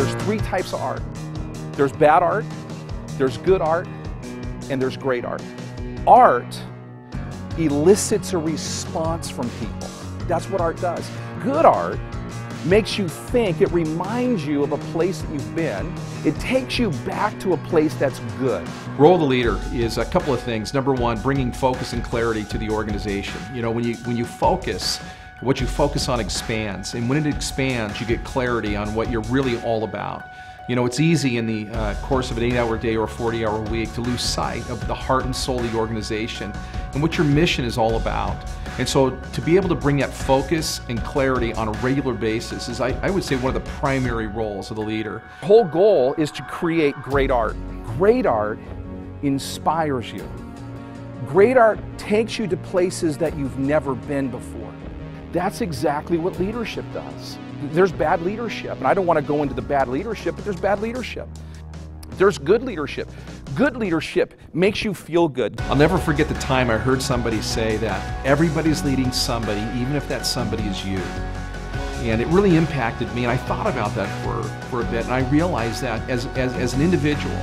there's three types of art. There's bad art, there's good art, and there's great art. Art elicits a response from people. That's what art does. Good art makes you think, it reminds you of a place that you've been. It takes you back to a place that's good. Role of the leader is a couple of things. Number one, bringing focus and clarity to the organization. You know, when you focus, what you focus on expands, and when it expands, you get clarity on what you're really all about. You know, it's easy in the course of an 8-hour day or a 40-hour week to lose sight of the heart and soul of the organization and what your mission is all about. And so to be able to bring that focus and clarity on a regular basis is, I would say, one of the primary roles of the leader. The whole goal is to create great art. Great art inspires you. Great art takes you to places that you've never been before. That's exactly what leadership does. There's bad leadership, and I don't want to go into the bad leadership, but there's bad leadership. There's good leadership. Good leadership makes you feel good. I'll never forget the time I heard somebody say that everybody's leading somebody, even if that somebody is you. And it really impacted me, and I thought about that for a bit, and I realized that as an individual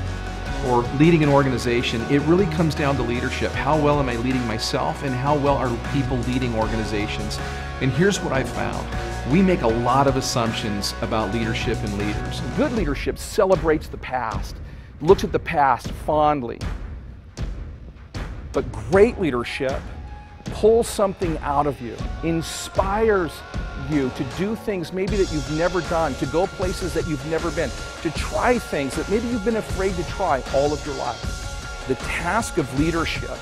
or leading an organization, it really comes down to leadership. How well am I leading myself, and how well are people leading organizations? And here's what I found. We make a lot of assumptions about leadership and leaders. Good leadership celebrates the past, looks at the past fondly. But great leadership pulls something out of you, inspires you to do things maybe that you've never done, to go places that you've never been, to try things that maybe you've been afraid to try all of your life. The task of leadership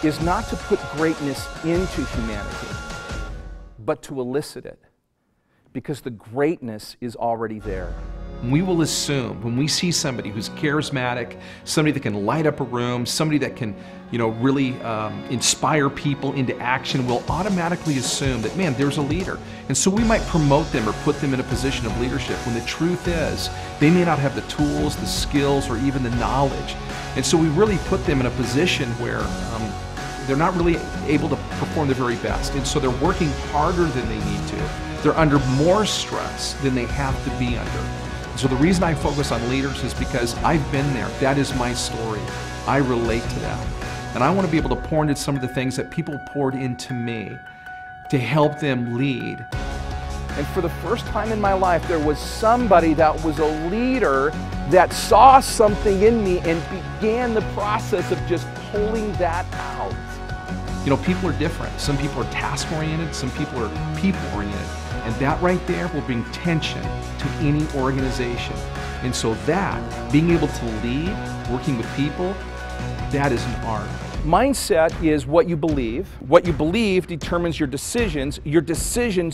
is not to put greatness into humanity, but to elicit it, because the greatness is already there. We will assume when we see somebody who's charismatic, somebody that can light up a room, somebody that can, you know, really inspire people into action, we'll automatically assume that, man, there's a leader. And so we might promote them or put them in a position of leadership, when the truth is they may not have the tools, the skills, or even the knowledge. And so we really put them in a position where they're not really able to perform their very best. And so they're working harder than they need to. They're under more stress than they have to be under. So the reason I focus on leaders is because I've been there. That is my story. I relate to that. And I want to be able to pour into some of the things that people poured into me to help them lead. And for the first time in my life, there was somebody that was a leader that saw something in me and began the process of just pulling that out. You know, people are different. Some people are task-oriented, some people are people-oriented. And that right there will bring tension to any organization. And so that, being able to lead, working with people, that is an art. Mindset is what you believe. What you believe determines your decisions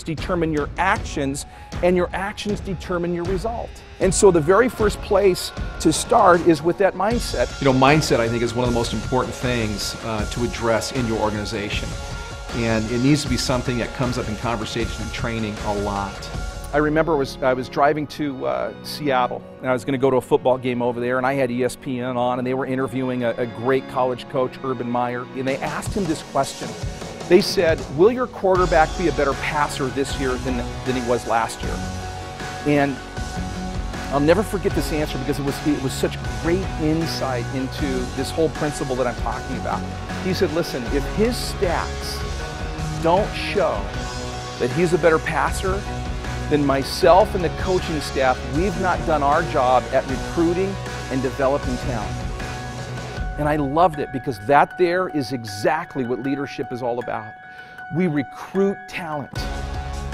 determine your actions, and your actions determine your result. And so the very first place to start is with that mindset. You know, mindset, I think, is one of the most important things to address in your organization. And it needs to be something that comes up in conversation and training a lot. I remember I was driving to Seattle, and I was going to go to a football game over there, and I had ESPN on, and they were interviewing a great college coach, Urban Meyer, and they asked him this question. They said, will your quarterback be a better passer this year than he was last year? And I'll never forget this answer, because it was such great insight into this whole principle that I'm talking about. He said, listen, if his stats don't show that he's a better passer, then myself and the coaching staff, we've not done our job at recruiting and developing talent. And I loved it, because that there is exactly what leadership is all about. We recruit talent.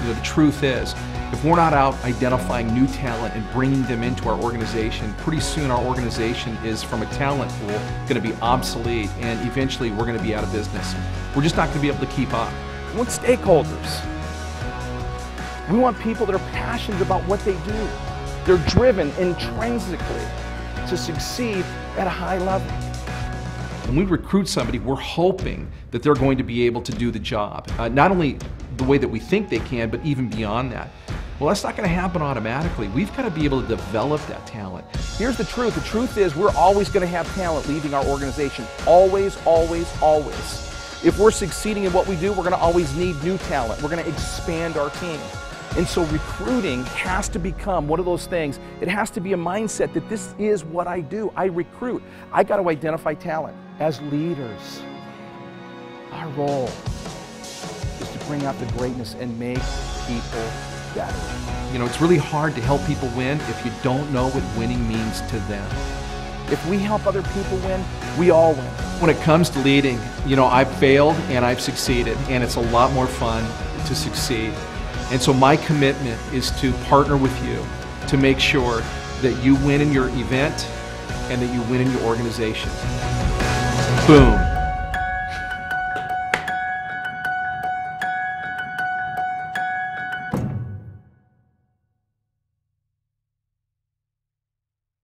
You know, the truth is, if we're not out identifying new talent and bringing them into our organization, pretty soon our organization is, from a talent pool, going to be obsolete, and eventually we're going to be out of business. We're just not going to be able to keep up. We want stakeholders. We want people that are passionate about what they do. They're driven intrinsically to succeed at a high level. When we recruit somebody, we're hoping that they're going to be able to do the job. Not only the way that we think they can, but even beyond that. Well, that's not going to happen automatically. We've got to be able to develop that talent. Here's the truth. The truth is, we're always going to have talent leaving our organization. Always, always, always. If we're succeeding in what we do, we're going to always need new talent. We're going to expand our team. And so recruiting has to become one of those things. It has to be a mindset that this is what I do. I recruit. I got to identify talent. As leaders, our role is to bring out the greatness and make people better. You know, it's really hard to help people win if you don't know what winning means to them. If we help other people win, we all win. When it comes to leading, you know, I've failed and I've succeeded, and it's a lot more fun to succeed. And so my commitment is to partner with you to make sure that you win in your event and that you win in your organization. Boom.